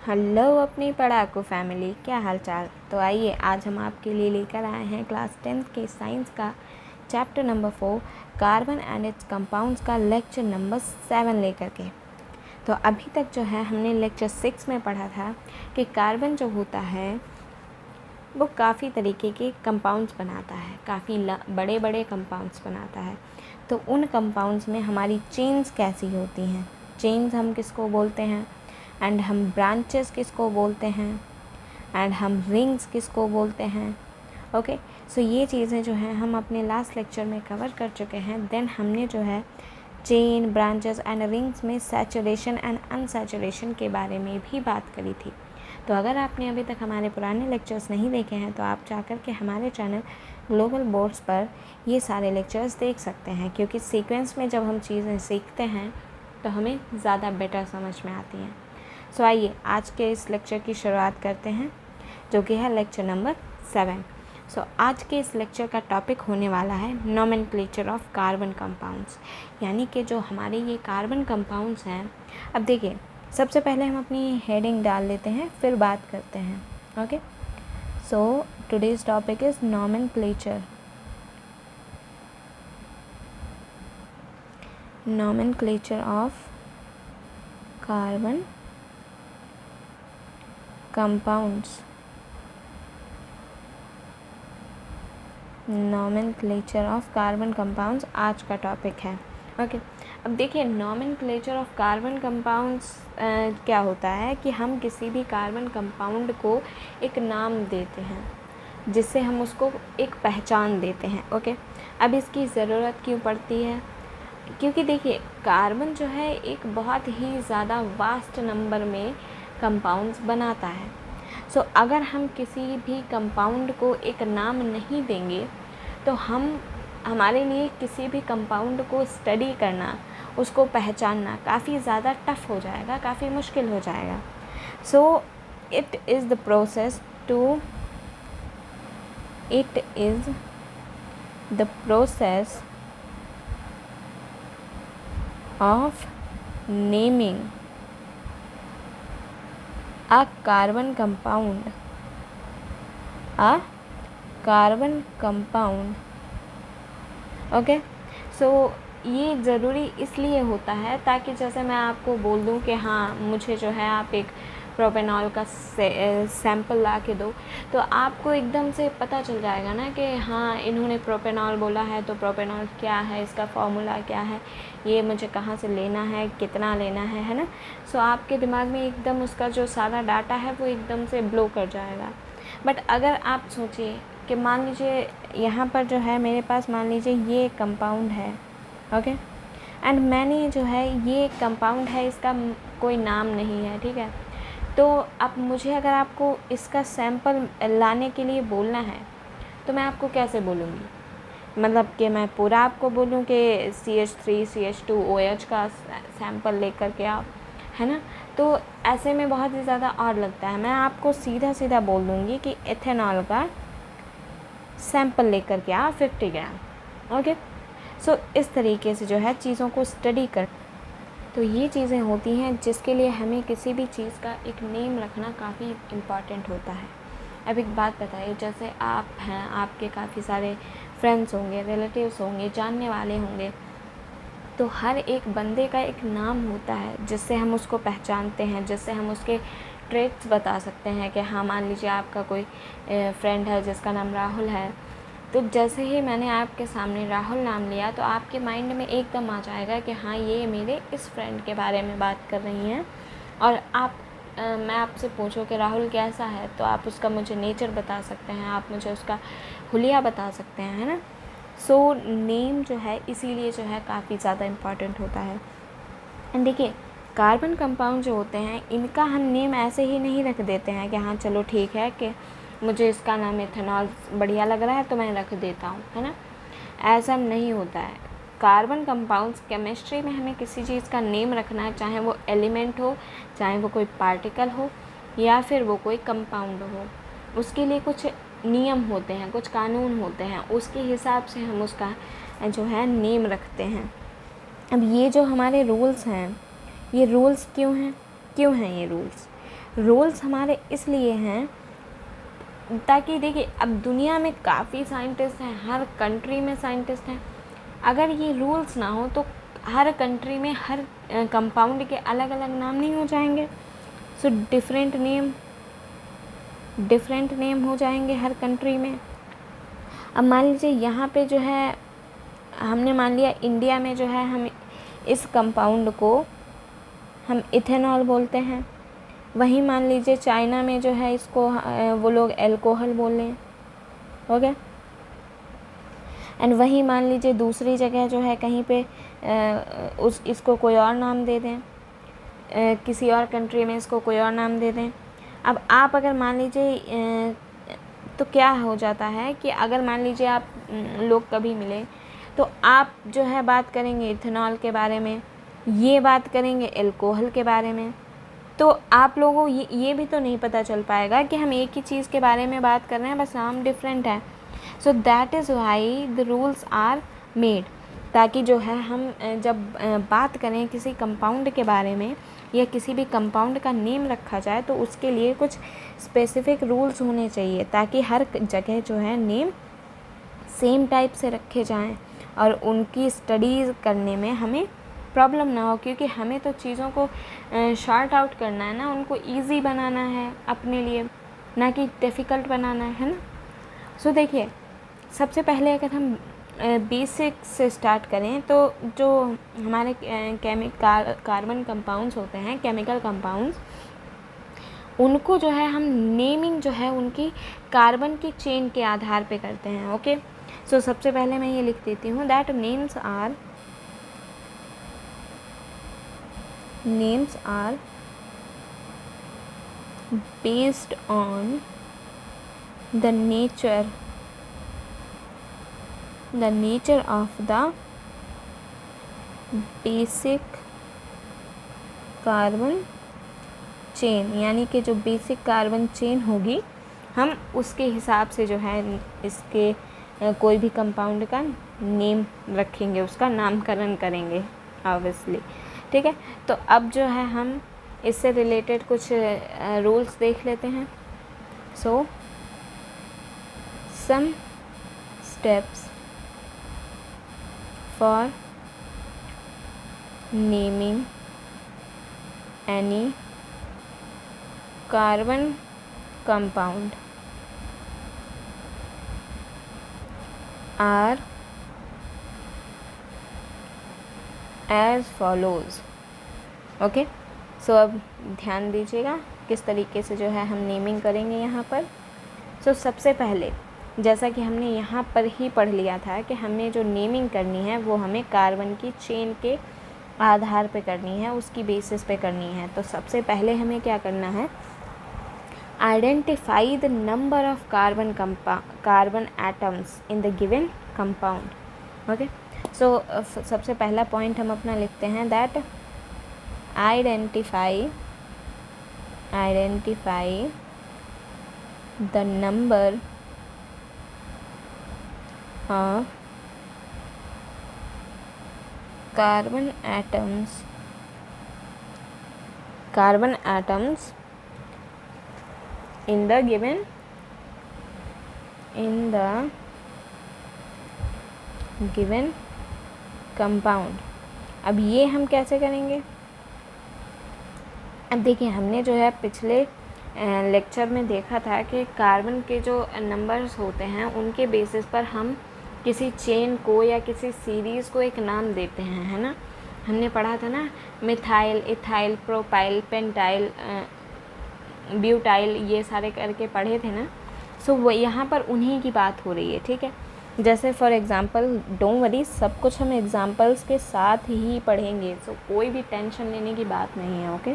Hello अपनी पढ़ाकू family, क्या हाल चाल। तो आइए आज हम आपके लिए लेकर आए हैं क्लास 10th के साइंस का chapter number 4 carbon and it's compounds का लेक्चर नंबर 7 लेकर के। तो अभी तक जो है हमने लेक्चर 6 में पढ़ा था कि कार्बन जो होता है वो काफ़ी तरीके के कंपाउंड्स बनाता है, काफ़ी बड़े बड़े कंपाउंड्स बनाता है। तो उन कंपाउंड्स में हमारी चेन्स कैसी होती हैं, चेन्स हम किसको बोलते हैं, एंड हम ब्रांचेस किसको बोलते हैं, एंड हम रिंग्स किसको बोलते हैं। ओके, सो ये चीज़ें जो हैं हम अपने लास्ट लेक्चर में कवर कर चुके हैं। देन हमने जो है चेन, ब्रांचेस एंड रिंग्स में सैचुरेशन एंड अनसैचुरेशन के बारे में भी बात करी थी। तो अगर आपने अभी तक हमारे पुराने लेक्चर्स नहीं देखे हैं तो आप जाकर के हमारे चैनल ग्लोबल बोर्ड्स पर ये सारे लेक्चर्स देख सकते हैं, क्योंकि सीक्वेंस में जब हम चीज़ें सीखते हैं तो हमें ज़्यादा बेटर समझ में आती हैं। सो आइए आज के इस लेक्चर की शुरुआत करते हैं, जो कि है लेक्चर नंबर 7। सो आज के इस लेक्चर का टॉपिक होने वाला है नोमेनक्लेचर ऑफ कार्बन कंपाउंड्स, यानी कि जो हमारे ये कार्बन कंपाउंड्स हैं। अब देखिए, सबसे पहले हम अपनी हेडिंग डाल लेते हैं, फिर बात करते हैं। Okay, so today's topic is nomenclature of carbon compounds. Nomenclature of carbon compounds आज का टॉपिक है। ओके, अब देखिए नोमेनक्लेचर ऑफ कार्बन कंपाउंड्स क्या होता है कि हम किसी भी कार्बन कंपाउंड को एक नाम देते हैं, जिससे हम उसको एक पहचान देते हैं। ओके, अब इसकी ज़रूरत क्यों पड़ती है? क्योंकि देखिए कार्बन जो है एक बहुत ही ज़्यादा वास्ट नंबर में कंपाउंड्स बनाता है। सो अगर हम किसी भी कंपाउंड को एक नाम नहीं देंगे तो हमारे लिए किसी भी कंपाउंड को स्टडी करना, उसको पहचानना काफ़ी ज़्यादा टफ हो जाएगा, काफ़ी मुश्किल हो जाएगा। So it is the process of naming a carbon compound okay, so ये ज़रूरी इसलिए होता है ताकि जैसे मैं आपको बोल दूं कि हाँ मुझे जो है आप एक प्रोपेनॉल का सैंपल ला के दो, तो आपको एकदम से पता चल जाएगा ना कि हाँ इन्होंने प्रोपेनॉल बोला है तो प्रोपेनॉल क्या है, इसका फॉर्मूला क्या है, ये मुझे कहाँ से लेना है, कितना लेना है ना। सो आपके दिमाग में एकदम उसका जो सारा डाटा है वो एकदम से ब्लो कर जाएगा। बट अगर आप सोचिए कि मान लीजिए यहाँ पर जो है मेरे पास मान लीजिए ये कंपाउंड है, ओके, एंड मैंने जो है ये कंपाउंड है, इसका कोई नाम नहीं है, ठीक है। तो अब मुझे अगर आपको इसका सैंपल लाने के लिए बोलना है तो मैं आपको कैसे बोलूँगी? मतलब कि मैं पूरा आपको बोलूँ कि CH3 CH2OH का सैंपल लेकर के आओ, है ना। तो ऐसे में बहुत ही ज़्यादा और लगता है। मैं आपको सीधा सीधा बोल दूँगी कि एथेनॉल का सैंपल लेकर के आओ 50 ग्राम। ओके, सो इस तरीके से जो है चीज़ों को स्टडी कर, तो ये चीज़ें होती हैं जिसके लिए हमें किसी भी चीज़ का एक नेम रखना काफ़ी इम्पॉर्टेंट होता है। अब एक बात बताइए, जैसे आप हैं, आपके काफ़ी सारे फ्रेंड्स होंगे, रिलेटिव्स होंगे, जानने वाले होंगे, तो हर एक बंदे का एक नाम होता है जिससे हम उसको पहचानते हैं, जिससे हम उसके ट्रेट्स बता सकते हैं कि हाँ मान लीजिए आपका कोई फ्रेंड है जिसका नाम राहुल है, तो जैसे ही मैंने आपके सामने राहुल नाम लिया तो आपके माइंड में एकदम आ जाएगा कि हाँ ये मेरे इस फ्रेंड के बारे में बात कर रही हैं। और मैं आपसे पूछूं कि राहुल कैसा है, तो आप उसका मुझे नेचर बता सकते हैं, आप मुझे उसका हुलिया बता सकते हैं, है ना। सो नेम जो है इसीलिए जो है काफ़ी ज़्यादा इम्पॉर्टेंट होता है। एंड देखिए कार्बन कंपाउंड जो होते हैं इनका हम नेम ऐसे ही नहीं रख देते हैं कि हाँ चलो ठीक है कि मुझे इसका नाम इथेनॉल बढ़िया लग रहा है तो मैं रख देता हूँ, है ना। ऐसा नहीं होता है। कार्बन कंपाउंड्स केमिस्ट्री में हमें किसी चीज़ का नेम रखना है, चाहे वो एलिमेंट हो, चाहे वो कोई पार्टिकल हो, या फिर वो कोई कंपाउंड हो, उसके लिए कुछ नियम होते हैं, कुछ कानून होते हैं, उसके हिसाब से हम उसका जो है नेम रखते हैं। अब ये जो हमारे रूल्स हैं, ये रूल्स क्यों हैं ये रूल्स? रूल्स हमारे इसलिए हैं ताकि देखिए, अब दुनिया में काफ़ी साइंटिस्ट हैं, हर कंट्री में साइंटिस्ट हैं। अगर ये रूल्स ना हो तो हर कंट्री में हर कंपाउंड के अलग अलग नाम नहीं हो जाएंगे। सो डिफरेंट नेम हो जाएंगे हर कंट्री में। अब मान लीजिए यहाँ पे जो है, हमने मान लिया इंडिया में जो है, हम इस कंपाउंड को हम इथेनॉल बोलते हैं। वहीं मान लीजिए चाइना में जो है इसको वो लोग एल्कोहल बोल लें, ओके। एंड वहीं मान लीजिए दूसरी जगह जो है कहीं पे इसको कोई और नाम दे दें, किसी और कंट्री में इसको कोई और नाम दे दें। अब आप अगर मान लीजिए तो क्या हो जाता है कि अगर मान लीजिए आप लोग कभी मिले तो आप जो है बात करेंगे इथेनॉल के बारे में, ये बात करेंगे एल्कोहल के बारे में, तो आप लोगों को ये भी तो नहीं पता चल पाएगा कि हम एक ही चीज़ के बारे में बात कर रहे हैं, बस नाम डिफरेंट है। So that is why the rules are made, ताकि जो है हम जब बात करें किसी कंपाउंड के बारे में या किसी भी कंपाउंड का नेम रखा जाए तो उसके लिए कुछ स्पेसिफिक रूल्स होने चाहिए, ताकि हर जगह जो है नेम सेम टाइप से रखे जाएं और उनकी स्टडीज़ करने में हमें प्रॉब्लम ना हो, क्योंकि हमें तो चीज़ों को शॉर्ट आउट करना है ना, उनको इजी बनाना है अपने लिए, ना कि डिफ़िकल्ट बनाना है ना। सो देखिए, सबसे पहले अगर हम बेसिक से स्टार्ट करें तो जो हमारे कार्बन कंपाउंड्स होते हैं, केमिकल कंपाउंड्स, उनको जो है हम नेमिंग जो है उनकी कार्बन की चेन के आधार पे करते हैं, ओके। सो सबसे पहले मैं ये लिख देती हूँ that names are based on the nature of the basic carbon chain, यानी कि जो बेसिक कार्बन चेन होगी हम उसके हिसाब से जो है इसके कोई भी कंपाउंड का नेम रखेंगे, उसका नामकरण करेंगे ऑब्वियसली, ठीक है। तो अब जो है हम इससे रिलेटेड कुछ रूल्स देख लेते हैं। सो some steps for naming any carbon compound are as follows, okay. So अब ध्यान दीजिएगा किस तरीके से जो है हम नेमिंग करेंगे यहाँ पर। सो सबसे पहले, जैसा कि हमने यहाँ पर ही पढ़ लिया था कि हमें जो नेमिंग करनी है वो हमें कार्बन की चेन के आधार पे करनी है, उसकी बेसिस पे करनी है। तो सबसे पहले हमें क्या करना है, identify the number of carbon atoms in the given compound, okay. So सबसे पहला पॉइंट हम अपना लिखते हैं that identify the number of carbon atoms in the given compound। अब ये हम कैसे करेंगे, अब देखिए हमने जो है पिछले लेक्चर में देखा था कि कार्बन के जो नंबर्स होते हैं उनके बेसिस पर हम किसी चेन को या किसी सीरीज़ को एक नाम देते हैं, है ना। हमने पढ़ा था ना, methyl, ethyl, propyl, pentyl, butyl, ये सारे करके पढ़े थे ना। सो वो यहाँ पर उन्हीं की बात हो रही है, ठीक है। जैसे फॉर एग्ज़ाम्पल, डोंट वरी, सब कुछ हम एग्ज़ाम्पल्स के साथ ही पढ़ेंगे, सो कोई भी टेंशन लेने की बात नहीं है, ओके।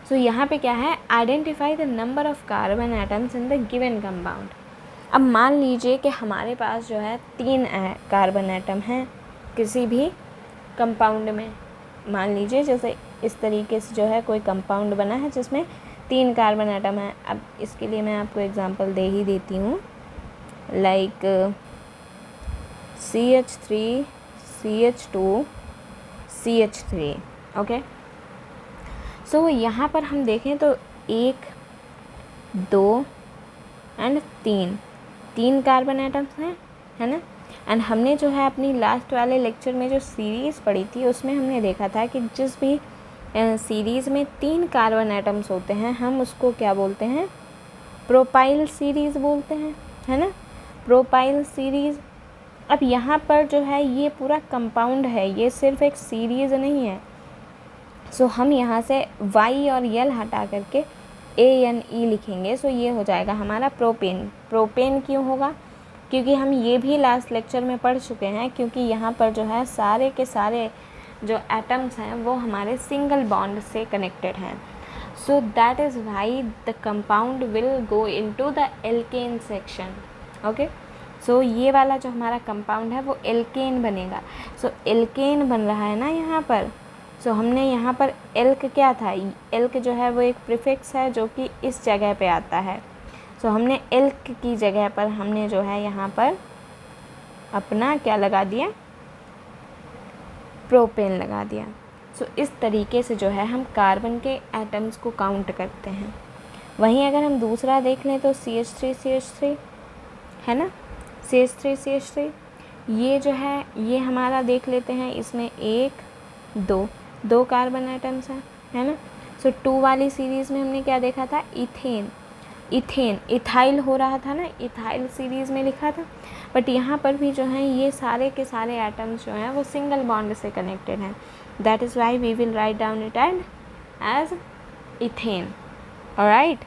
सो यहाँ पे क्या है, identify the number of carbon atoms in the given compound. अब मान लीजिए कि हमारे पास जो है 3 कार्बन एटम हैं किसी भी कंपाउंड में। मान लीजिए जैसे इस तरीके से जो है कोई कंपाउंड बना है जिसमें 3 कार्बन एटम है। अब इसके लिए मैं आपको एग्जांपल दे ही देती हूँ, like CH3 CH2 CH3, okay. सो यहाँ पर हम देखें तो 1, 2 एंड 3 कार्बन एटम्स हैं, है ना। एंड हमने जो है अपनी लास्ट वाले लेक्चर में जो सीरीज़ पढ़ी थी उसमें हमने देखा था कि जिस भी सीरीज़ में 3 कार्बन एटम्स होते हैं हम उसको क्या बोलते हैं, प्रोपाइल सीरीज़ बोलते हैं, है ना, प्रोपाइल सीरीज़। अब यहाँ पर जो है ये पूरा कंपाउंड है, ये सिर्फ एक सीरीज़ नहीं है। सो हम यहाँ से Y और L हटा करके ANE लिखेंगे। सो ये हो जाएगा हमारा प्रोपेन। प्रोपेन क्यों होगा, क्योंकि हम ये भी लास्ट लेक्चर में पढ़ चुके हैं, क्योंकि यहाँ पर जो है सारे के सारे जो एटम्स हैं वो हमारे सिंगल बॉन्ड से कनेक्टेड हैं। So that is why the compound will go into the alkane section. Okay, so ये वाला जो हमारा कंपाउंड है वो एल्केन बनेगा। सो एल्केन बन रहा है ना यहाँ पर। सो हमने यहाँ पर एल्क क्या था, एल्क जो है वो एक प्रीफिक्स है जो कि इस जगह पे आता है। सो हमने एल्क की जगह पर हमने जो है यहाँ पर अपना क्या लगा दिया, प्रोपेन लगा दिया। सो इस तरीके से जो है हम कार्बन के एटम्स को काउंट करते हैं। वहीं अगर हम दूसरा देख लें तो CH3 है ना, CH3 ये जो है ये हमारा देख लेते हैं, इसमें 1, 2 कार्बन एटम्स हैं, है ना। सो 2 वाली सीरीज़ में हमने क्या देखा था, इथाइल हो रहा था ना, इथाइल सीरीज़ में लिखा था। बट यहाँ पर भी जो है ये सारे के सारे एटम्स जो हैं वो सिंगल बॉन्ड से कनेक्टेड हैं। That is why we will write down it as ethane. Alright,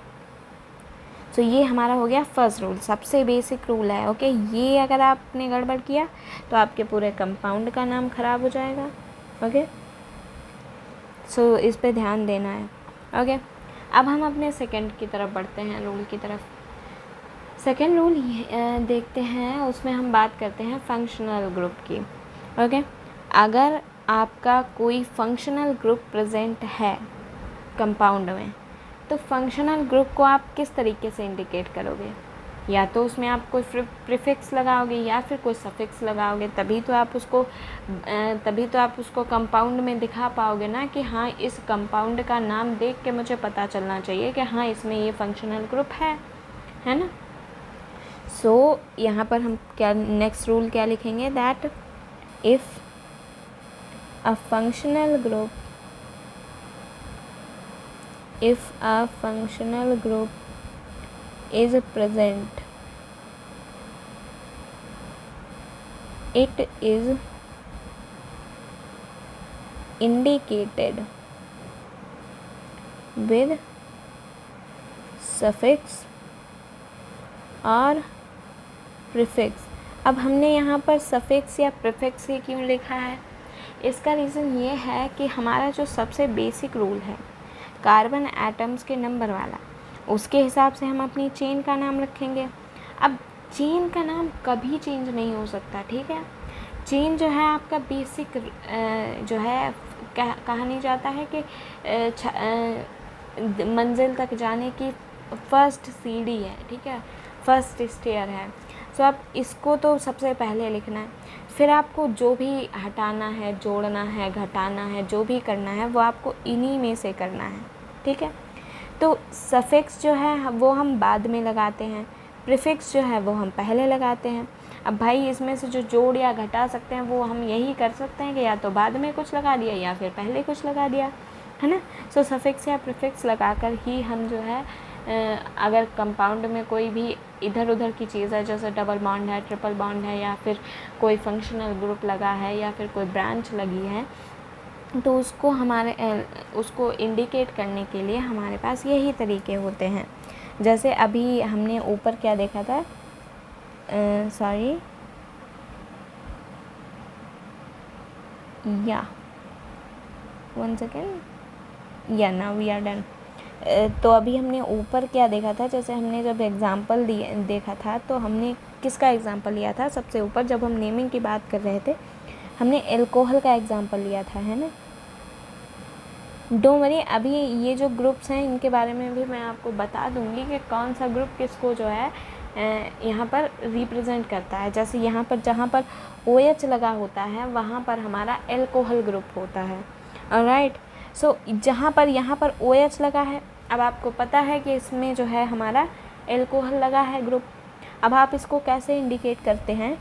so ये हमारा हो गया फर्स्ट रूल, सबसे बेसिक रूल है। ओके, ये अगर आपने गड़बड़ किया तो आपके पूरे कंपाउंड का नाम ख़राब हो जाएगा। ओके, सो इस पे ध्यान देना है। ओके, अब हम अपने सेकंड की तरफ बढ़ते हैं, रूल की तरफ। सेकंड रूल देखते हैं, उसमें हम बात करते हैं फंक्शनल ग्रुप की। ओके, अगर आपका कोई फंक्शनल ग्रुप प्रेजेंट है कंपाउंड में, तो फंक्शनल ग्रुप को आप किस तरीके से इंडिकेट करोगे, या तो उसमें आप कोई प्रीफिक्स लगाओगे या फिर कोई सफिक्स लगाओगे, तभी तो आप उसको कंपाउंड में दिखा पाओगे ना कि हाँ इस कंपाउंड का नाम देख के मुझे पता चलना चाहिए कि हाँ इसमें ये फंक्शनल ग्रुप है ना। सो यहाँ पर हम क्या नेक्स्ट रूल क्या लिखेंगे, that if a functional group is present, it is indicated with suffix और प्रीफिक्स। अब हमने यहाँ पर सफिक्स या प्रीफिक्स ही क्यों लिखा है, इसका रीज़न ये है कि हमारा जो सबसे बेसिक रूल है कार्बन एटम्स के नंबर वाला, उसके हिसाब से हम अपनी चेन का नाम रखेंगे। अब चेन का नाम कभी चेंज नहीं हो सकता, ठीक है। चेन जो है आपका बेसिक जो है कहा नहीं जाता है कि मंजिल तक जाने की फर्स्ट सीढ़ी है, ठीक है, फर्स्ट स्टेयर है। सो आप इसको तो सबसे पहले लिखना है, फिर आपको जो भी हटाना है, जोड़ना है, घटाना है, जो भी करना है वो आपको इन्हीं में से करना है, ठीक है। तो सफिक्स जो है वो हम बाद में लगाते हैं, प्रीफिक्स जो है वो हम पहले लगाते हैं। अब भाई इसमें से जो जोड़ या घटा सकते हैं वो हम यही कर सकते हैं कि या तो बाद में कुछ लगा दिया या फिर पहले कुछ लगा दिया, है ना। सो सफिक्स या प्रीफिक्स लगाकर ही हम जो है अगर कंपाउंड में कोई भी इधर उधर की चीज़ है, जैसे डबल बॉन्ड है, ट्रिपल बॉन्ड है, या फिर कोई फंक्शनल ग्रुप लगा है या फिर कोई ब्रांच लगी है, तो उसको इंडिकेट करने के लिए हमारे पास यही तरीके होते हैं। जैसे अभी हमने ऊपर क्या देखा था, one second, now we are done. तो अभी हमने ऊपर क्या देखा था, जैसे हमने जब एग्ज़ाम्पल देखा था तो हमने किसका एग्ज़ाम्पल लिया था, सबसे ऊपर जब हम नेमिंग की बात कर रहे थे हमने एल्कोहल का एग्ज़ाम्पल लिया था, है ना। डोंट वरी, अभी ये जो ग्रुप्स हैं इनके बारे में भी मैं आपको बता दूंगी कि कौन सा ग्रुप किसको जो है यहाँ पर रिप्रेजेंट करता है। जैसे यहाँ पर जहाँ पर OH लगा होता है वहाँ पर हमारा एल्कोहल ग्रुप होता है, ऑलराइट। सो जहाँ पर यहाँ पर OH लगा है, अब आपको पता है कि इसमें जो है हमारा एल्कोहल लगा है ग्रुप। अब आप इसको कैसे इंडिकेट करते हैं?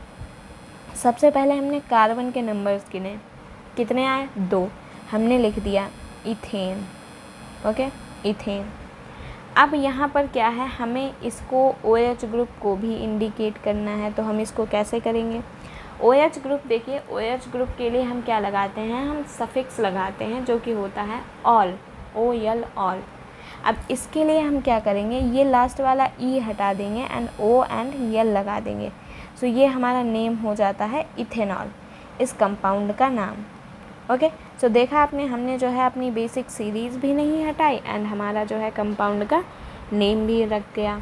सबसे पहले हमने कार्बन के नंबर्स गिने, कितने आए? 2, हमने लिख दिया इथेन। Okay, ethane. अब यहाँ पर क्या है, हमें इसको OH ग्रुप को भी इंडिकेट करना है, तो हम इसको कैसे करेंगे? OH ग्रुप, देखिए OH ग्रुप के लिए हम क्या लगाते हैं, हम सफिक्स लगाते हैं जो कि होता है ऑल, OL, ऑल। अब इसके लिए हम क्या करेंगे, ये लास्ट वाला E हटा देंगे एंड O एंड L लगा देंगे। सो ये हमारा नेम हो जाता है इथेनॉल, इस कंपाउंड का नाम। ओके, सो देखा आपने, हमने जो है अपनी बेसिक सीरीज़ भी नहीं हटाई एंड हमारा जो है कंपाउंड का नेम भी रख गया।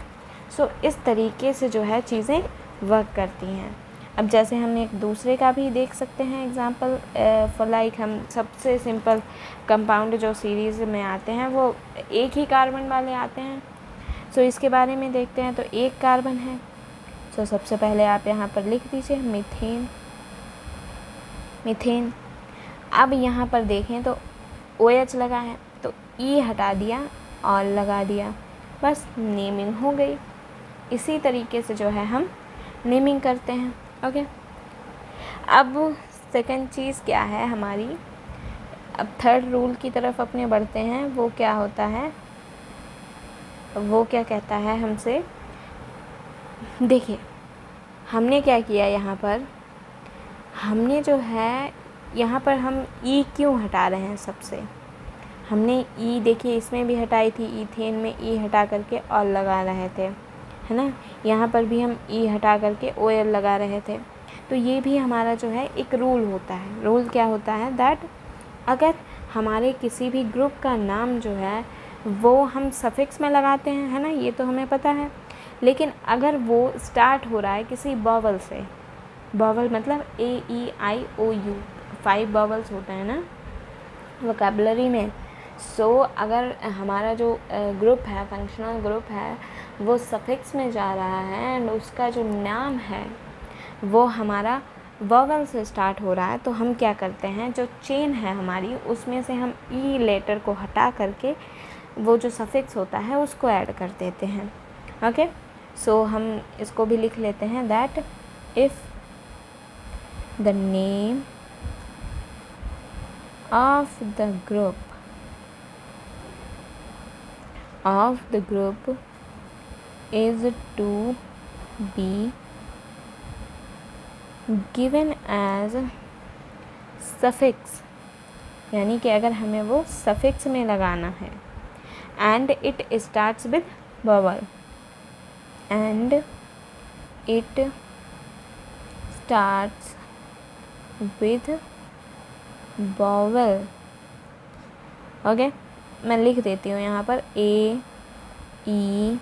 सो इस तरीके से जो है चीज़ें वर्क करती हैं। अब जैसे हम एक दूसरे का भी देख सकते हैं एग्जांपल, फॉर लाइक हम सबसे सिंपल कंपाउंड जो सीरीज़ में आते हैं वो एक ही कार्बन वाले आते हैं। सो इसके बारे में देखते हैं। तो एक कार्बन है, सो सबसे पहले आप यहाँ पर लिख दीजिए मीथेन, मीथेन। अब यहाँ पर देखें तो OH लगा है, तो E हटा दिया और लगा दिया, बस नेमिंग हो गई। इसी तरीके से जो है हम नेमिंग करते हैं। ओके, अब सेकंड चीज़ क्या है हमारी, अब थर्ड रूल की तरफ अपने बढ़ते हैं। वो क्या होता है, वो क्या कहता है हमसे, देखिए हमने क्या किया यहाँ पर, हमने जो है यहाँ पर हम E क्यों हटा रहे हैं सबसे, हमने E देखिए इसमें भी हटाई थी, ईथेन में E हटा करके ऑल लगा रहे थे, है ना। यहाँ पर भी हम E हटा करके OL लगा रहे थे। तो ये भी हमारा जो है एक रूल होता है। रूल क्या होता है, दैट अगर हमारे किसी भी ग्रुप का नाम जो है वो हम सफिक्स में लगाते हैं, है ना, ये तो हमें पता है। लेकिन अगर वो स्टार्ट हो रहा है किसी बॉवल से, बॉवल मतलब AEIOU, 5 बॉवल्स होते हैं ना वोकैबुलरी में। सो अगर हमारा जो ग्रुप है, फंक्शनल ग्रुप है, वो सफिक्स में जा रहा है एंड उसका जो नाम है वो हमारा वॉवल से स्टार्ट हो रहा है, तो हम क्या करते हैं, जो चेन है हमारी उसमें से हम E लेटर को हटा करके वो जो सफिक्स होता है उसको ऐड कर देते हैं। ओके, सो हम इसको भी लिख लेते हैं, that if the name of the group is to be given as suffix, यानी कि अगर हमें वो suffix में लगाना है, and it starts with vowel, and it starts with vowel। Okay, मैं लिख देती हूँ यहाँ पर AEIOU।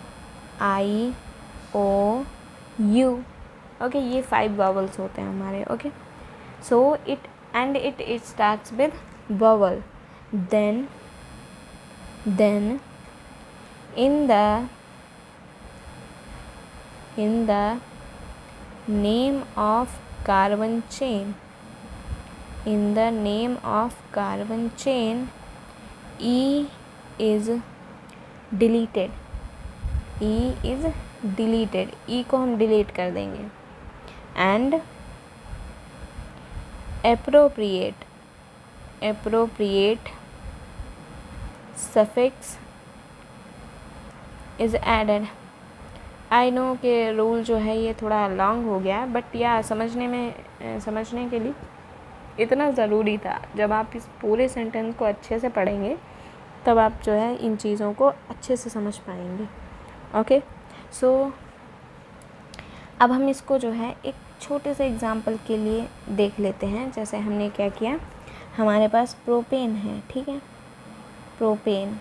ओके, ये 5 वॉवल्स होते हैं हमारे। Okay, so it starts with vowel, then in the name of carbon chain, in the name of carbon chain, E is deleted, E is deleted, E को हम डिलीट कर देंगे, and appropriate suffix is added। I know कि rule जो है ये थोड़ा long हो गया, बट या समझने के लिए इतना ज़रूरी था। जब आप इस पूरे सेंटेंस को अच्छे से पढ़ेंगे तब आप जो है इन चीज़ों को अच्छे से समझ पाएंगे। ओके, सो अब हम इसको जो है एक छोटे से एग्जांपल के लिए देख लेते हैं। जैसे हमने क्या किया, हमारे पास प्रोपेन है, ठीक है, प्रोपेन।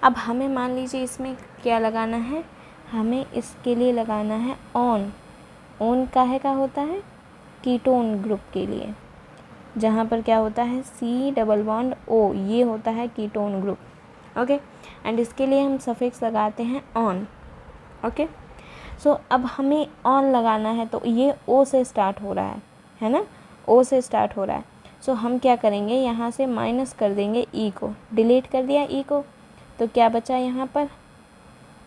अब हमें मान लीजिए इसमें क्या लगाना है, हमें इसके लिए लगाना है ऑन काहे का होता है, कीटोन ग्रुप के लिए, जहाँ पर क्या होता है C+O, ये होता है कीटोन ग्रुप। ओके, एंड इसके लिए हम सफिक्स लगाते हैं ऑन। ओके, सो अब हमें ऑन लगाना है, तो ये O से स्टार्ट हो रहा है ना, O से स्टार्ट हो रहा है। सो हम क्या करेंगे, यहाँ से माइनस कर देंगे ई को, डिलीट कर दिया ई को, तो क्या बचा यहाँ पर,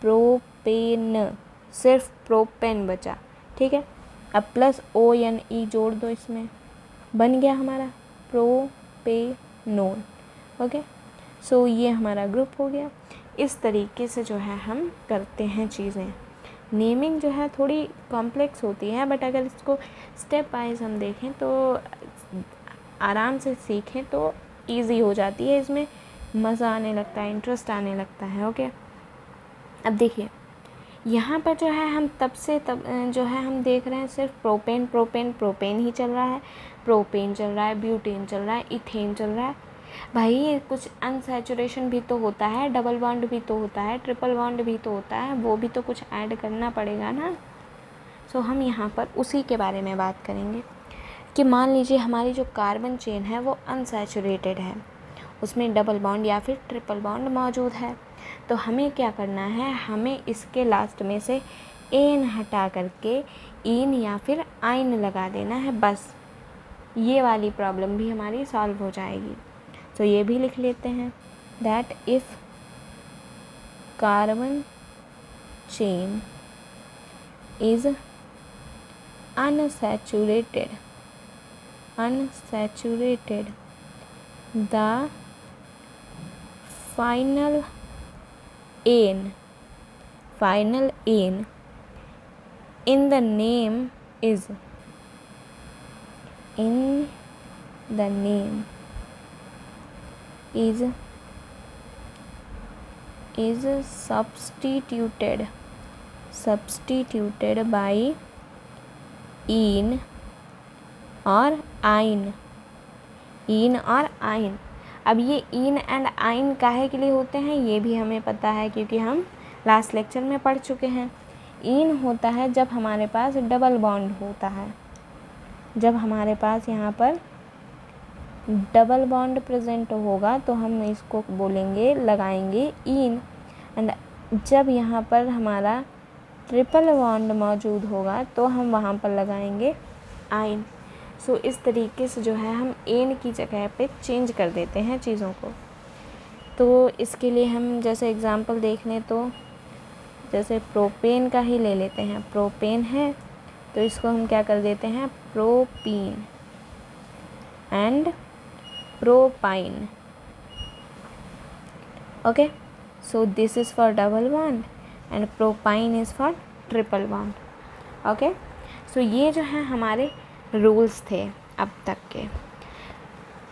प्रोपेन, सिर्फ प्रोपेन बचा, ठीक है। अब प्लस ओ एन ई जोड़ दो इसमें, बन गया हमारा प्रोपेनोल। ओके, सो ये हमारा ग्रुप हो गया। इस तरीके से जो है हम करते हैं चीज़ें। नेमिंग जो है थोड़ी कॉम्प्लेक्स होती है, बट अगर इसको स्टेप वाइज हम देखें तो आराम से सीखें तो इजी हो जाती है, इसमें मज़ा आने लगता है, इंटरेस्ट आने लगता है। ओके, अब देखिए यहाँ पर जो है हम तब जो है हम देख रहे हैं सिर्फ प्रोपेन प्रोपेन प्रोपेन ही चल रहा है, प्रोपेन चल रहा है, ब्यूटेन चल रहा है, इथेन चल रहा है। भाई ये कुछ अनसैचुरेशन भी तो होता है, डबल बॉन्ड भी तो होता है, ट्रिपल बॉन्ड भी तो होता है, वो भी तो कुछ ऐड करना पड़ेगा ना। सो हम यहाँ पर उसी के बारे में बात करेंगे कि मान लीजिए हमारी जो कार्बन चेन है वो अनसैचुरेटेड है, उसमें डबल बॉन्ड या फिर ट्रिपल बॉन्ड मौजूद है। तो हमें क्या करना है, हमें इसके लास्ट में से एन हटा करके इन या फिर आइन लगा देना है, बस ये वाली प्रॉब्लम भी हमारी सॉल्व हो जाएगी। तो ये भी लिख लेते हैं that if carbon chain is unsaturated the final N in the name is substituted by इन और आइन। अब ये इन एंड आइन काहे के लिए होते हैं ये भी हमें पता है, क्योंकि हम लास्ट लेक्चर में पढ़ चुके हैं। इन होता है जब हमारे पास डबल बॉन्ड होता है, जब हमारे पास यहाँ पर डबल बॉन्ड प्रेजेंट होगा तो हम इसको बोलेंगे, लगाएंगे इन। एंड जब यहाँ पर हमारा ट्रिपल बॉन्ड मौजूद होगा तो हम वहाँ पर लगाएंगे आइन। सो इस तरीके से जो है हम एन की जगह पे चेंज कर देते हैं चीज़ों को। तो इसके लिए हम जैसे एग्ज़ाम्पल देख लें तो जैसे प्रोपेन का ही ले लेते हैं, प्रोपेन है तो इसको हम क्या कर देते हैं, propene and propyne. Okay, so this is for double bond and propyne is for triple bond. Okay, so ये जो है हमारे रूल्स थे अब तक के।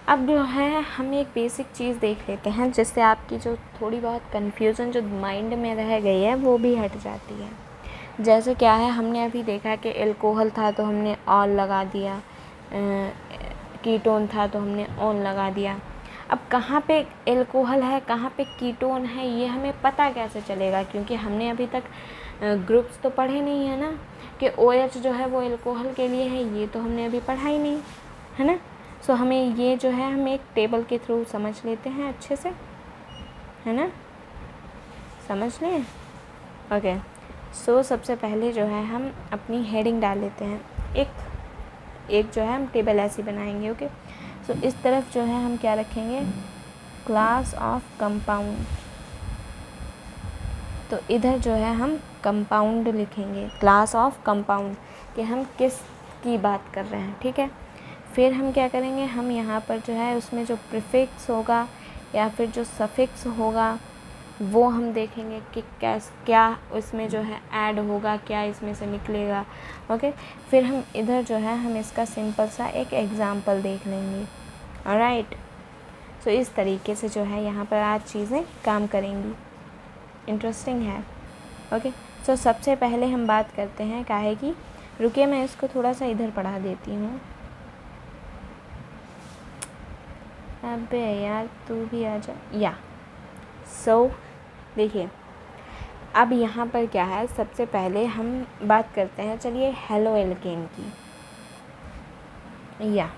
अब जो है हम एक बेसिक चीज़ देख लेते हैं जिससे आपकी जो थोड़ी बहुत कन्फ्यूज़न जो माइंड में रह गई है वो भी हट जाती है। जैसे क्या है, हमने अभी देखा कि एल्कोहल था तो हमने ऑल लगा दिया, कीटोन था तो हमने ऑन लगा दिया। अब कहाँ पे एल्कोहल है कहाँ पे कीटोन है ये हमें पता कैसे चलेगा, क्योंकि हमने अभी तक ग्रुप्स तो पढ़े नहीं है ना कि OH जो है वो एल्कोहल के लिए है, ये तो हमने अभी पढ़ा ही नहीं है ना। सो हमें ये जो है हम एक टेबल के थ्रू समझ लेते हैं अच्छे से, है ना, समझ लें। ओके, सो सबसे पहले जो है हम अपनी हेडिंग डाल लेते हैं, एक जो है हम टेबल ऐसी बनाएंगे। ओके, सो इस तरफ जो है हम क्या रखेंगे, क्लास ऑफ कंपाउंड, तो इधर जो है हम कंपाउंड लिखेंगे, क्लास ऑफ कंपाउंड, कि हम किस की बात कर रहे हैं, ठीक है। फिर हम क्या करेंगे, हम यहाँ पर जो है उसमें जो प्रीफिक्स होगा या फिर जो सफिक्स होगा वो हम देखेंगे कि क्या उसमें जो है ऐड होगा, क्या इसमें से निकलेगा। ओके, फिर हम इधर जो है हम इसका सिंपल सा एक एग्ज़ाम्पल देख लेंगे। ऑलराइट, सो इस तरीके से जो है यहाँ पर आज चीज़ें काम करेंगी। इंटरेस्टिंग है। ओके, सो सबसे पहले हम बात करते हैं काहे की, रुकिए मैं इसको थोड़ा सा इधर पढ़ा देती हूँ। अबे यार तू भी आ जा। या सो देखिए अब यहाँ पर क्या है, सबसे पहले हम बात करते हैं, चलिए हेलो एल्केन की। या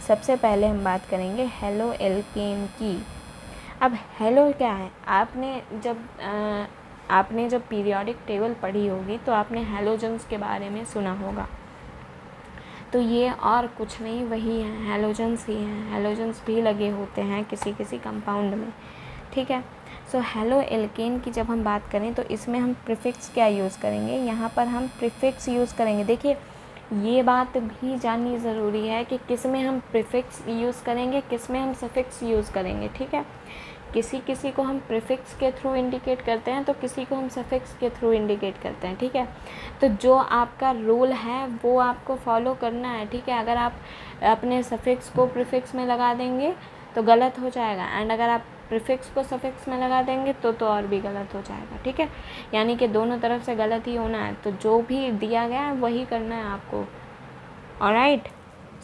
सबसे पहले हम बात करेंगे हेलो एल्केन की। अब हेलो क्या है, आपने जब पीरियोडिक टेबल पढ़ी होगी तो आपने हैलोजन्स के बारे में सुना होगा। तो ये और कुछ नहीं, वही हैं, हैलोजेंस ही हैं। हैलोजेंस भी लगे होते हैं किसी किसी कंपाउंड में, ठीक है। सो हेलो एल्केन की जब हम बात करें तो इसमें हम प्रीफिक्स क्या यूज़ करेंगे, यहाँ पर हम प्रीफिक्स यूज़ करेंगे। देखिए ये बात भी जाननी ज़रूरी है कि किस में हम प्रीफिक्स यूज़ करेंगे, किस में हम सफिक्स यूज़ करेंगे, ठीक है। किसी किसी को हम प्रीफिक्स के थ्रू इंडिकेट करते हैं तो किसी को हम सफिक्स के थ्रू इंडिकेट करते हैं, ठीक है। तो जो आपका रूल है वो आपको फॉलो करना है, ठीक है। अगर आप अपने सफिक्स को प्रीफिक्स में लगा देंगे तो गलत हो जाएगा, एंड अगर आप प्रीफिक्स को सफिक्स में लगा देंगे तो और भी गलत हो जाएगा, ठीक है। यानी कि दोनों तरफ से गलत ही होना है, तो जो भी दिया गया है वही करना है आपको, ऑलराइट।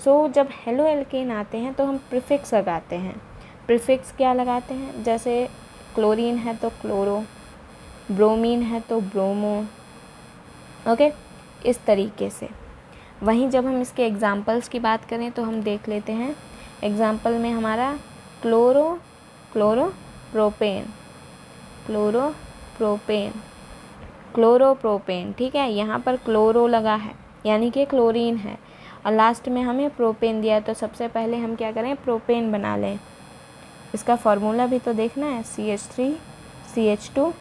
सो जब हेलो एल्केन आते हैं तो हम प्रीफिक्स लगाते हैं। प्रीफिक्स क्या लगाते हैं, जैसे क्लोरीन है तो क्लोरो, ब्रोमीन है तो ब्रोमो, ओके, इस तरीके से। वहीं जब हम इसके एग्जांपल्स की बात करें तो हम देख लेते हैं। एग्जांपल में हमारा क्लोरोप्रोपेन, क्लोरोप्रोपेन, ठीक है। यहाँ पर क्लोरो लगा है यानी कि क्लोरीन है, और लास्ट में हमें प्रोपेन दिया, तो सबसे पहले हम क्या करें, प्रोपेन बना लें। इसका फार्मूला भी तो देखना है, CH3 CH2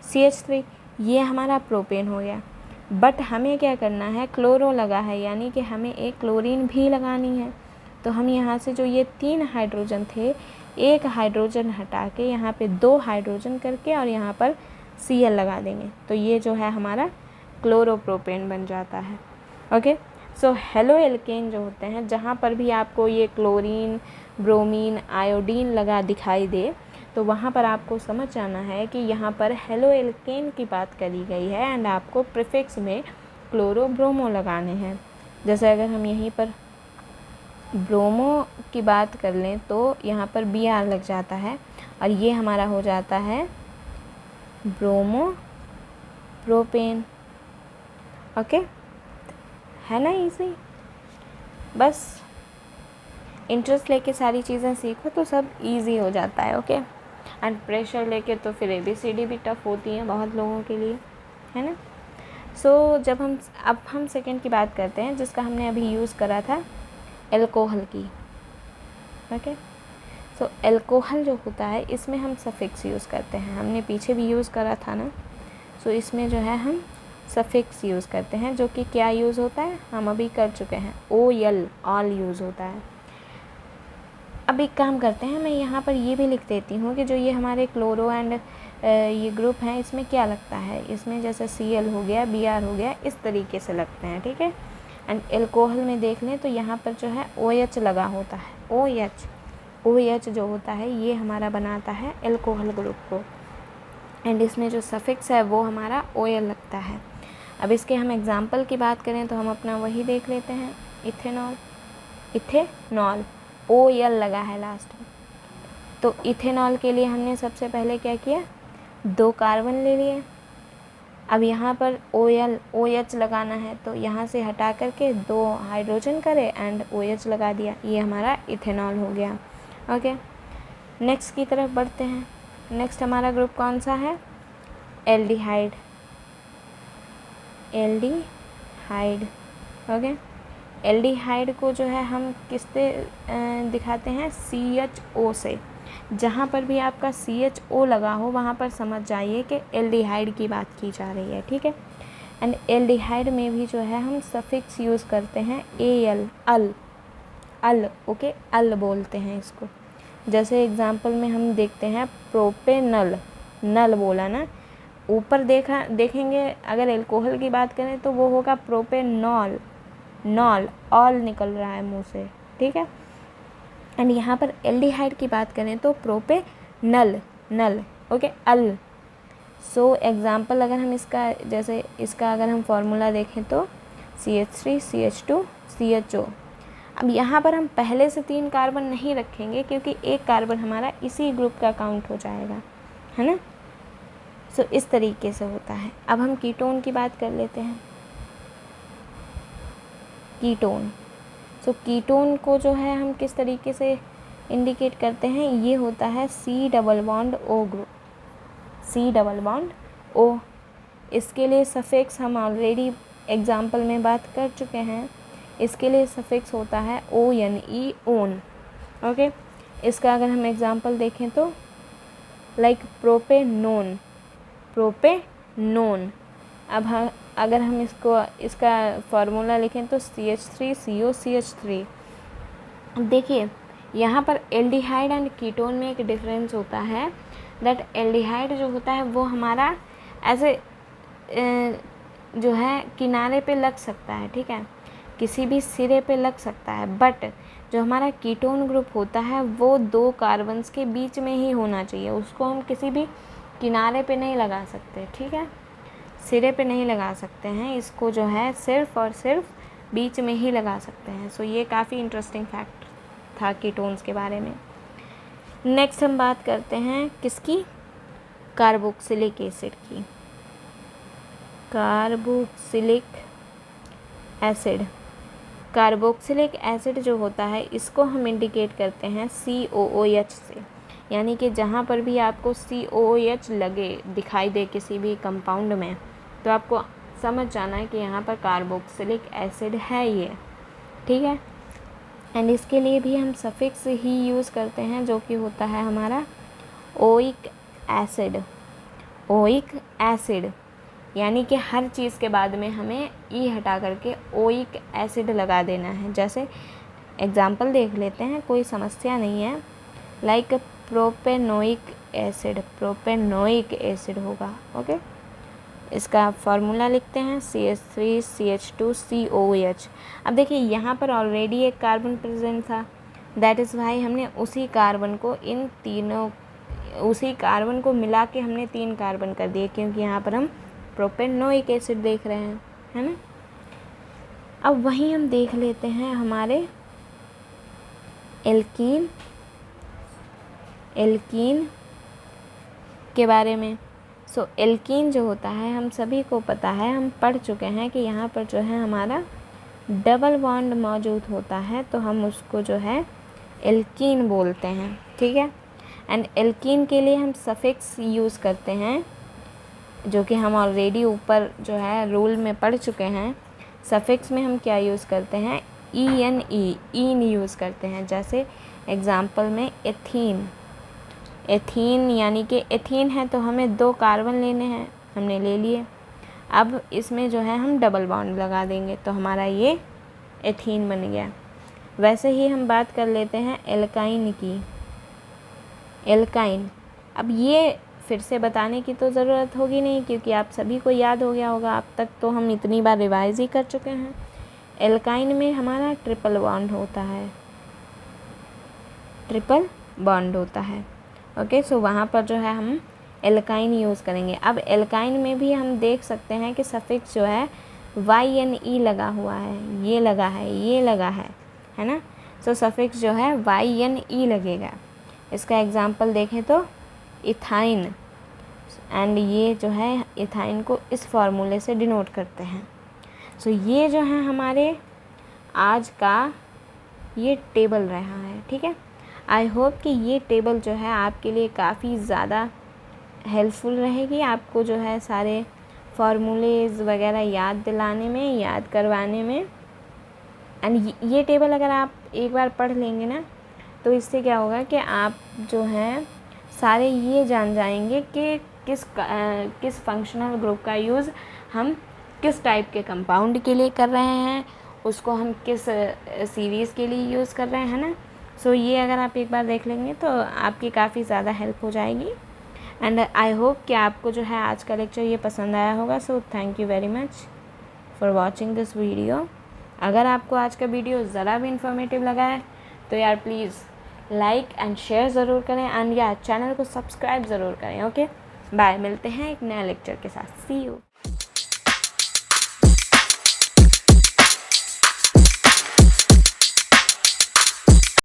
CH3, ये हमारा प्रोपेन हो गया। बट हमें क्या करना है, क्लोरो लगा है यानी कि हमें एक क्लोरीन भी लगानी है। तो हम यहाँ से जो ये 3 हाइड्रोजन थे, एक हाइड्रोजन हटा के यहाँ पे 2 हाइड्रोजन करके और यहाँ पर Cl लगा देंगे, तो ये जो है हमारा क्लोरोप्रोपेन बन जाता है, ओके। सो हेलो एल्केन जो होते हैं, जहाँ पर भी आपको ये क्लोरीन, ब्रोमीन, आयोडीन लगा दिखाई दे तो वहाँ पर आपको समझ जाना है कि यहाँ पर हेलो एल्केन की बात करी गई है, एंड आपको प्रीफिक्स में क्लोरो ब्रोमो लगाने हैं। जैसे अगर हम यहीं पर ब्रोमो की बात कर लें तो यहाँ पर Br लग जाता है, और ये हमारा हो जाता है ब्रोमो प्रोपेन, ओके, है ना इजी। बस इंटरेस्ट लेके सारी चीज़ें सीखो तो सब इजी हो जाता है, ओके। एंड प्रेशर लेके तो फिर ABCD भी टफ होती हैं बहुत लोगों के लिए, है ना। सो जब हम सेकंड की बात करते हैं, जिसका हमने अभी यूज़ करा था एल्कोहल की, ओके। सो एल्कोहल जो होता है इसमें हम सफिक्स यूज़ करते हैं, हमने पीछे भी यूज़ करा था ना। सो इसमें जो है हम सफिक्स यूज़ करते हैं, जो कि क्या यूज़ होता है, हम अभी कर चुके हैं, OL, ऑल यूज़ होता है। अब एक काम करते हैं, मैं यहाँ पर ये भी लिख देती हूँ कि जो ये हमारे क्लोरो एंड ये ग्रुप हैं, इसमें क्या लगता है, इसमें जैसे Cl हो गया, Br हो गया, इस तरीके से लगते हैं, ठीक है। एंड एल्कोहल में देख लें तो यहाँ पर जो है OH लगा होता है, OH जो होता है ये हमारा बनाता है एल्कोहल ग्रुप को, एंड इसमें जो सफिक्स है वो हमारा OL लगता है। अब इसके हम एग्जाम्पल की बात करें तो हम अपना वही देख लेते हैं, इथेनॉल, OL लगा है लास्ट में। तो इथेनॉल के लिए हमने सबसे पहले क्या किया, 2 कार्बन ले लिए। अब यहाँ पर OH लगाना है, तो यहाँ से हटा करके 2 हाइड्रोजन करे एंड OH लगा दिया, ये हमारा इथेनॉल हो गया, ओके। नेक्स्ट की तरफ बढ़ते हैं। नेक्स्ट हमारा ग्रुप कौन सा है, एल्डिहाइड, ओके। एल्डिहाइड को जो है हम किससे दिखाते हैं, CHO से। जहाँ पर भी आपका CHO लगा हो वहाँ पर समझ जाइए कि एल्डिहाइड की बात की जा रही है, ठीक है। एंड एल्डिहाइड में भी जो है हम सफिक्स यूज़ करते हैं AL, अल, ओके, अल बोलते हैं इसको। जैसे एग्जांपल में हम देखते हैं प्रोपेनल, नल बोला ना, ऊपर देखेंगे अगर एल्कोहल की बात करें तो वो होगा प्रोपेनॉल, नॉल, ऑल निकल रहा है मुंह से, ठीक है। एंड यहाँ पर एल्डिहाइड की बात करें तो प्रोपेनल, नल, ओके, अल। सो एग्जांपल अगर हम इसका अगर हम फार्मूला देखें तो CH3 CH2 CHO। अब यहाँ पर हम पहले से 3 कार्बन नहीं रखेंगे क्योंकि एक कार्बन हमारा इसी ग्रुप का काउंट हो जाएगा, है ना। सो इस तरीके से होता है। अब हम कीटोन की बात कर लेते हैं, कीटोन। सो कीटोन को जो है हम किस तरीके से इंडिकेट करते हैं, ये होता है C double bond O group, C double bond O। इसके लिए सफिक्स हम ऑलरेडी एग्जाम्पल में बात कर चुके हैं इसके लिए सफिक्स होता है ONE, ओन। ओके, इसका अगर हम एग्जांपल देखें तो लाइक प्रोपेनोन, प्रोपेनोन। अब अगर हम इसका फार्मूला लिखें तो CH3COCH3। देखिए यहाँ पर एल्डिहाइड एंड कीटोन में एक डिफरेंस होता है, दैट एल्डिहाइड जो होता है वो हमारा ऐसे जो है किनारे पे लग सकता है, ठीक है, किसी भी सिरे पे लग सकता है, बट जो हमारा कीटोन ग्रुप होता है वो 2 कार्बन्स के बीच में ही होना चाहिए, उसको हम किसी भी किनारे पे नहीं लगा सकते, ठीक है, सिरे पे नहीं लगा सकते हैं, इसको जो है सिर्फ और सिर्फ बीच में ही लगा सकते हैं। सो ये काफ़ी इंटरेस्टिंग फैक्ट था कीटोन्स के बारे में। नेक्स्ट हम बात करते हैं किसकी, कार्बोक्सिलिक एसिड की। कार्बोक्सिलिक एसिड, कार्बोक्सिलिक एसिड जो होता है इसको हम इंडिकेट करते हैं COOH से, यानी कि जहाँ पर भी आपको COOH लगे दिखाई दे किसी भी कंपाउंड में, तो आपको समझ जाना है कि यहाँ पर कार्बोक्सिलिक एसिड है ये, ठीक है। एंड इसके लिए भी हम सफिक्स ही यूज़ करते हैं जो कि होता है हमारा ओइक एसिड, ओइक एसिड, यानी कि हर चीज़ के बाद में हमें ई हटा करके ओइक एसिड लगा देना है। जैसे एग्जांपल देख लेते हैं, कोई समस्या नहीं है, like propanoic acid, propanoic acid होगा। ओके, इसका फार्मूला लिखते हैं CH3CH2COOH। अब देखिए यहाँ पर ऑलरेडी एक कार्बन प्रेजेंट था, दैट इज़ वाई हमने उसी कार्बन को मिला के हमने 3 कार्बन कर दिए, क्योंकि यहाँ पर हम प्रोपेनोइक एसिड देख रहे हैं, है ना। अब वहीं हम देख लेते हैं हमारे एल्कीन के बारे में। सो एल्कीन जो होता है हम सभी को पता है, हम पढ़ चुके हैं कि यहाँ पर जो है हमारा डबल बॉन्ड मौजूद होता है, तो हम उसको जो है एल्कीन बोलते हैं, ठीक है। एंड एल्कीन के लिए हम सफिक्स यूज़ करते हैं, जो कि हम ऑलरेडी ऊपर जो है रूल में पढ़ चुके हैं। सफिक्स में हम क्या यूज़ करते हैं, ENE, ईन यूज़ करते हैं। जैसे एग्ज़ाम्पल में एथीन, एथीन यानी कि एथीन है तो हमें 2 कार्बन लेने हैं, हमने ले लिए। अब इसमें जो है हम डबल बॉन्ड लगा देंगे तो हमारा ये एथीन बन गया। वैसे ही हम बात कर लेते हैं एल्काइन की, एल्काइन। अब ये फिर से बताने की तो ज़रूरत होगी नहीं, क्योंकि आप सभी को याद हो गया होगा, अब तक तो हम इतनी बार रिवाइज ही कर चुके हैं। एल्काइन में हमारा ट्रिपल बॉन्ड होता है, ट्रिपल बॉन्ड होता है। ओके, सो वहाँ पर जो है हम एल्काइन यूज़ करेंगे। अब एल्काइन में भी हम देख सकते हैं कि सफिक्स जो है YNE लगा हुआ है, ये लगा है, ये लगा है ना। सो सफिक्स जो है YNE लगेगा। इसका एग्जांपल देखें तो इथाइन, एंड ये जो है इथाइन को इस फार्मूले से डिनोट करते हैं। सो ये जो है हमारे आज का ये टेबल रहा है, ठीक है। आई होप कि ये टेबल जो है आपके लिए काफ़ी ज़्यादा हेल्पफुल रहेगी, आपको जो है सारे फार्मूलेज वगैरह याद दिलाने में, याद करवाने में। एंड ये टेबल अगर आप एक बार पढ़ लेंगे ना, तो इससे क्या होगा कि आप जो है सारे ये जान जाएंगे कि किस फंक्शनल ग्रुप का यूज़ हम किस टाइप के कंपाउंड के लिए कर रहे हैं, उसको हम किस सीरीज़ के लिए यूज़ कर रहे हैं ना। सो ये अगर आप एक बार देख लेंगे तो आपकी काफ़ी ज़्यादा हेल्प हो जाएगी। एंड आई होप कि आपको जो है आज का लेक्चर ये पसंद आया होगा। So thank you very much for watching this video. अगर आपको आज का वीडियो ज़रा भी इंफॉर्मेटिव लगा है तो यार प्लीज़ लाइक एंड शेयर ज़रूर करें, एंड यार चैनल को सब्सक्राइब ज़रूर करें। ओके, बाय, मिलते हैं एक नया लेक्चर के साथ। सी यू।